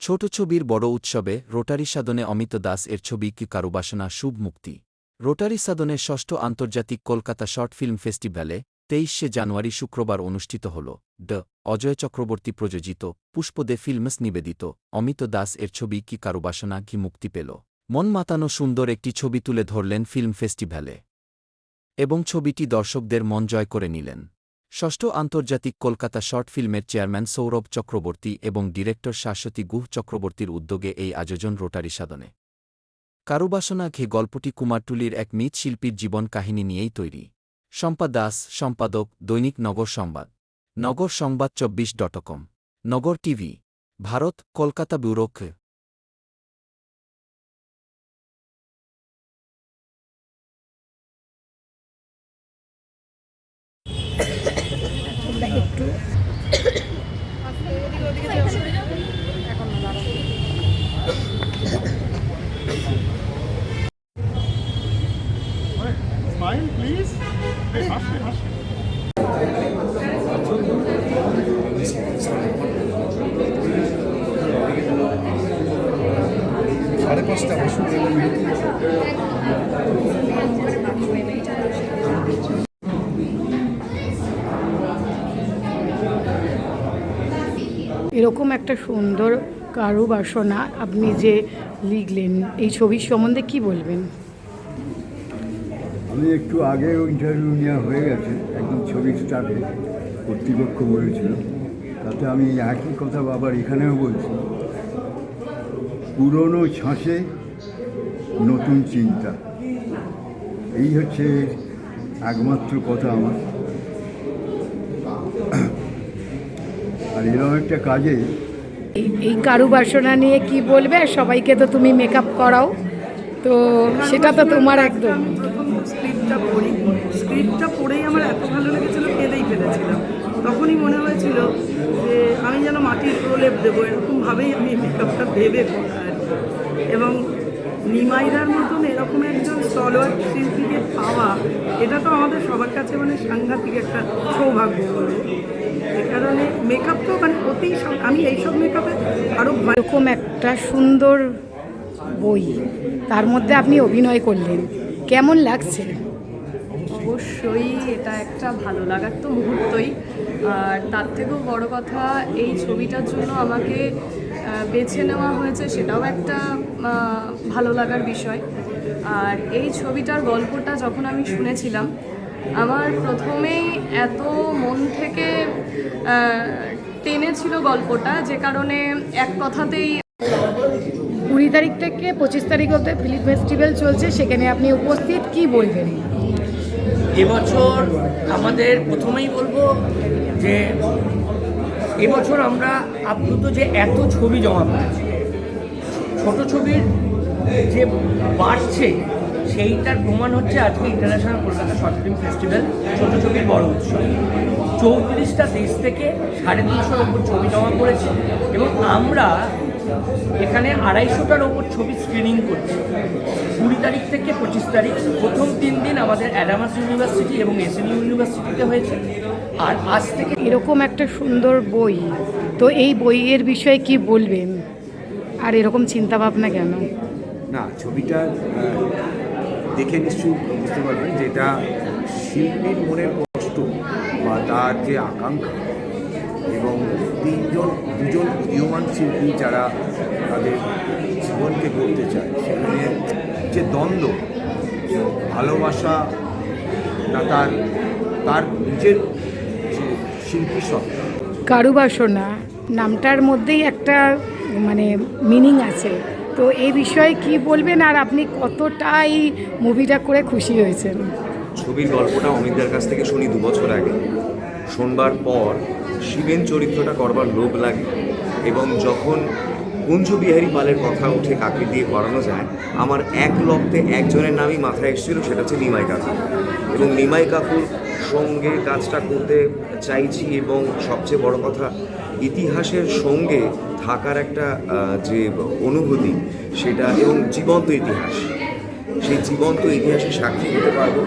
ছোট ছবির বড় উৎসবে রোটারি সাধনে অমিত দাস এর ছবি কি কারুবাসনা শুভ মুক্তি। রোটারি সাধনের ষষ্ঠ আন্তর্জাতিক কলকাতা শর্ট ফিল্ম ফেস্টিভ্যালে ২৩শে জানুয়ারি শুক্রবার অনুষ্ঠিত হল। অজয় চক্রবর্তী প্রযোজিত পুষ্পদে ফিল্মস নিবেদিত অমিত দাস এর ছবি কি কারুবাসনা কি মুক্তি পেল। মন মাতানো সুন্দর একটি ছবি তুলে ধরলেন ফিল্ম ফেস্টিভ্যালে এবং ছবিটি দর্শকদের মন জয় করে নিলেন। ষষ্ঠ আন্তর্জাতিক কলকাতা শর্ট ফিল্মের চেয়ারম্যান সৌরভ চক্রবর্তী এবং ডিরেক্টর শাশ্বতী গুহ চক্রবর্তীর উদ্যোগে এই আয়োজন রোটারি সাধনে কারুবাসনা ঘে গল্পটি কুমারটুলির এক মৃৎশিল্পীর জীবন কাহিনী নিয়েই তৈরি। শম্পা দাস, সম্পাদক, দৈনিক নগর সংবাদ, নগর সংবাদ 24.com, নগর টিভি, ভারত, কলকাতা ব্যুরো। একটু Smile, please. Hey, hush, hush. সাড়ে পাঁচটা বছর এরকম একটা সুন্দর কারুবাসনা আপনি যে লিখলেন, এই ছবির সম্বন্ধে কি বলবেন? আমি একটু আগেও ইন্টারভিউ নেওয়া হয়ে গেছে, একদম ছবির স্টার্টে কর্তৃপক্ষ বলেছিল, তাতে আমি একই কথা আবার এখানেও বলছি, পুরনো ছাঁচে নতুন চিন্তা, এই হচ্ছে একমাত্র কথা আমার। আর এরকম একটা কাজে এই কারুবাসনা নিয়ে কি বলবে? সবাইকে তো তুমি মেকআপ করাও, তো সেটা তো তোমার একদম। প্রথম স্ক্রিপ্টটা পড়েই আমার এত ভালো লেগেছিলো, কেঁদেই ফেলেছিলাম। তখনই মনে হয়েছিল যে আমি যেন মাটির প্রলেপ দেবো, এরকমভাবেই আমি মেকআপটা ভেবে করা আর কি। এবং নিমাইরার মতন এরকম একজন স্টলওয়ার্ড শিল্পীকে পাওয়া, এটা তো আমাদের সবার কাছে মানে সাংঘাতিক একটা সৌভাগ্য বলবো। এ কারণে মেকআপ তো মানে আমি এইসব মেকআপে আরও এরকম একটা সুন্দর বই, তার মধ্যে আপনি অভিনয় করলেন, কেমন লাগছে? অবশ্যই এটা একটা ভালো লাগার তো মুহূর্তই। আর তার থেকেও বড় কথা, এই ছবিটার জন্য আমাকে বেছে নেওয়া হয়েছে, সেটাও একটা ভালো লাগার বিষয়। আর এই ছবিটার গল্পটা যখন আমি শুনেছিলাম, আমার প্রথমেই এত মন থেকে টেনেছিল গল্পটা, যে কারণে এক কথাতেই 20 তারিখ থেকে 25 তারিখ অবধি ফিল্ম ফেস্টিভ্যাল চলছে, সেখানে আপনি উপস্থিত, কি বলবেন? এবছর আমাদের প্রথমেই বলবো যে এবছর আমরা আপ্লুত যে এত ছবি জমা পড়েছে, ছোট ছবির যে বাড়ছে সেইটার প্রমাণ হচ্ছে আজকে international Kolkata short film festival ছোট ছবির বড় উৎসব। 34টা দেশ থেকে 350-র ওপর ছবি জমা পড়েছে এবং আমরা এখানে 250টার ওপর ছবি স্ক্রিনিং করছি। 20 তারিখ থেকে 25 তারিখ প্রথম 3 দিন আমাদের অ্যাডামাস ইউনিভার্সিটি এবং এসএনইউ ইউনিভার্সিটিতে হয়েছে। আর আজ থেকে এরকম একটা সুন্দর বই, তো এই বইয়ের বিষয়ে কি বলবেন? আর এরকম চিন্তাভাবনা কেন? না, ছবিটা দেখে নিশ্চয়ই বুঝতে পারবেন যে এটা শিল্পীর মনের কষ্ট বা তার যে আকাঙ্ক্ষা, এবং দুজন উদীয়মান শিল্পী যারা তাদের জীবনকে গড়তে চায়, সেখানে যে দ্বন্দ্ব, ভালোবাসা না তার নিজের যে শিল্পী সত্তা। কারুবাসনা নামটার মধ্যেই একটা মানে মিনিং আছে, তো এই বিষয়ে কি বলবেন? আর আপনি কতটা এই মুভিটা করে খুশি হয়েছেন? ছবির গল্পটা অমিতদার কাছ থেকে শুনি 2 বছর আগে। শোনবার পর শিবেন চরিত্রটা করবার লোভ লাগে, এবং যখন কুঞ্জবিহারী পালের কথা উঠে কাকে দিয়ে করানো যায়, আমার এক লপ্তে একজনের নামই মাথায় এসেছিল, সেটা হচ্ছে নিমাই কাকু। এবং নিমাই কাকুর সঙ্গে কাজটা করতে চাইছি, এবং সবচেয়ে বড় কথা ইতিহাসের সঙ্গে থাকার একটা যে অনুভূতি, সেটা এবং জীবন্ত ইতিহাস, সেই জীবন্ত ইতিহাসে সাক্ষী হতে পারবো।